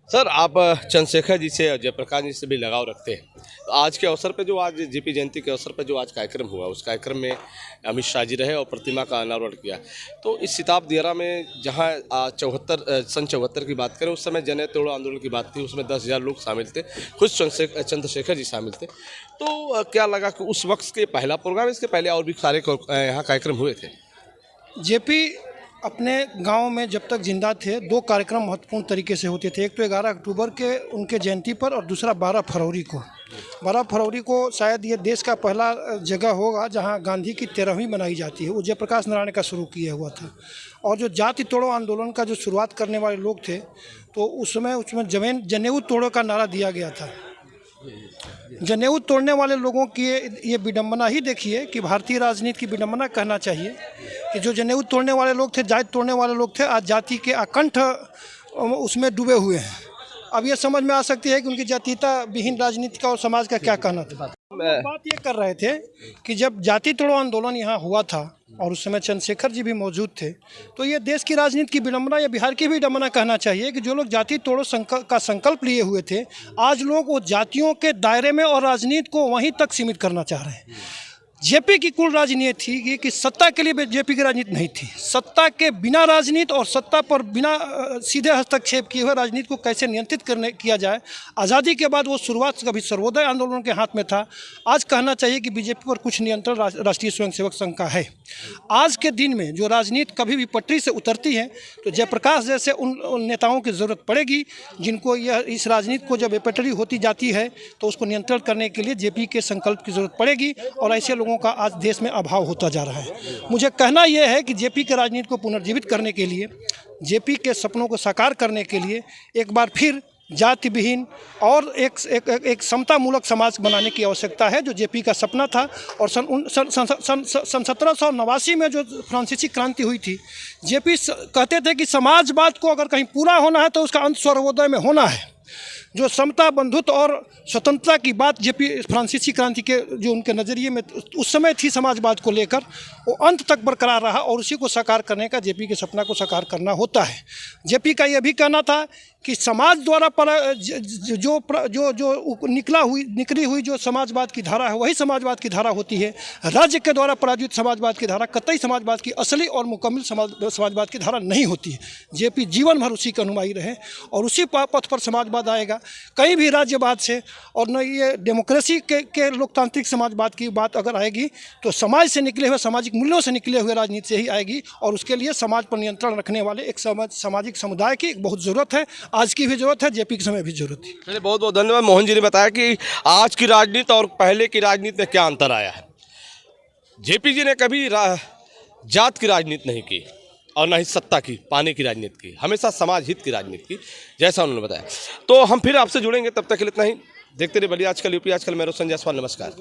Sir, आप चंद्रशेखर जी से, जयप्रकाश जी से भी लगाव रखते हैं। तो आज के अवसर पे जो आज जेपी जयंती के अवसर पे जो आज कार्यक्रम हुआ, उस कार्यक्रम में अमित शाह जी रहे और प्रतिमा का अनावरण किया। तो इस सिताब दियारा में जहां सन 74 की बात करें, उस समय जनता तोड़ो आंदोलन की बात थी, उसमें 10,000 लोग शामिल थे, खुद चंद्रशेखर जी शामिल थे। तो क्या लगा कि उस वक्त के पहला प्रोग्राम, इसके पहले और भी सारे यहाँ कार्यक्रम हुए थे? जेपी अपने गांव में जब तक जिंदा थे, दो कार्यक्रम महत्वपूर्ण तरीके से होते थे। एक तो 11 अक्टूबर के उनके जयंती पर, और दूसरा 12 फरवरी को। 12 फरवरी को शायद ये देश का पहला जगह होगा जहां गांधी की 13वीं मनाई जाती है। वो जयप्रकाश नारायण का शुरू किया हुआ था। और जो जाति तोड़ो आंदोलन का जो शुरुआत करने वाले लोग थे, तो उसमें जनेऊ तोड़ो का नारा दिया गया था। जनेऊ तोड़ने वाले लोगों की ये विडंबना ही देखिए कि भारतीय राजनीति की विडंबना कहना चाहिए कि जो जनेऊ तोड़ने वाले लोग थे, जाति तोड़ने वाले लोग थे, आज जाति के अकंठ उसमें डूबे हुए हैं। अब ये समझ में आ सकती है कि उनकी जातीयता विहीन राजनीति का और समाज का क्या कहना था। बात ये कर रहे थे कि जब जाति तोड़ो आंदोलन यहाँ हुआ था और उस समय चंद्रशेखर जी भी मौजूद थे, तो ये देश की राजनीति की विडंबना या बिहार की भी विडंबना कहना चाहिए कि जो लोग जाति तोड़ो का संकल्प लिए हुए थे, आज लोग वो जातियों के दायरे में और राजनीति को वहीं तक सीमित करना चाह रहे हैं। जेपी की कुल राजनीति थी कि सत्ता के लिए जेपी की राजनीति नहीं थी। सत्ता के बिना राजनीति और सत्ता पर बिना सीधे हस्तक्षेप किए हुए राजनीति को कैसे नियंत्रित किया जाए। आज़ादी के बाद वो शुरुआत कभी सर्वोदय आंदोलन के हाथ में था। आज कहना चाहिए कि बीजेपी पर कुछ नियंत्रण राष्ट्रीय स्वयंसेवक संघ का है। आज के दिन में जो राजनीति कभी भी पटरी से उतरती है, तो जयप्रकाश जैसे उन नेताओं की ज़रूरत पड़ेगी जिनको इस राजनीति को जब पटरी होती जाती है तो उसको नियंत्रण करने के लिए जेपी के संकल्प की ज़रूरत पड़ेगी। और ऐसे लोगों का आज देश में अभाव होता जा रहा है। मुझे कहना यह है कि जेपी के राजनीति को पुनर्जीवित करने के लिए, जेपी के सपनों को साकार करने के लिए एक बार फिर जाति विहीन और एक समतामूलक समाज बनाने की आवश्यकता है, जो जेपी का सपना था। और सन 1789 में जो फ्रांसीसी क्रांति हुई थी, जेपी कहते थे कि समाजवाद को अगर कहीं पूरा होना है तो उसका अंत सर्वोदय में होना है। जो समता, बंधुत्व और स्वतंत्रता की बात जेपी फ्रांसीसी क्रांति के जो उनके नज़रिए में उस समय थी समाजवाद को लेकर, वो अंत तक बरकरार रहा। और उसी को साकार करने का, जेपी के सपना को साकार करना होता है। जेपी का यह भी कहना था कि समाज द्वारा जो निकली हुई जो समाजवाद की धारा है, वही समाजवाद की धारा होती है। राज्य के द्वारा पराजित समाजवाद की धारा कतई समाजवाद की असली और मुकम्मल समाजवाद की धारा नहीं होती है। जेपी जीवन भर उसी का अनुयायी रहे और उसी पथ पर समाजवाद आएगा। कहीं भी राज्यवाद से और न ये डेमोक्रेसी के लोकतांत्रिक समाजवाद की बात अगर आएगी तो समाज से निकले हुए, सामाजिक मूल्यों से निकले हुए राजनीति से ही आएगी। और उसके लिए समाज पर नियंत्रण रखने वाले एक सामाजिक समुदाय की बहुत ज़रूरत है। आज की भी ज़रूरत है, जेपी के समय भी ज़रूरत है। चलिए, बहुत बहुत धन्यवाद। मोहन जी ने बताया कि आज की राजनीति और पहले की राजनीति में क्या अंतर आया है। जेपी जी ने कभी जात की राजनीति नहीं की और ना ही सत्ता की, पाने की राजनीति की, हमेशा समाज हित की राजनीति की, जैसा उन्होंने बताया। तो हम फिर आपसे जुड़ेंगे, तब तक के लिए इतना ही। देखते रहिए बलिया आजकल, यूपी आजकल। मैं रोशन जायसवाल, नमस्कार।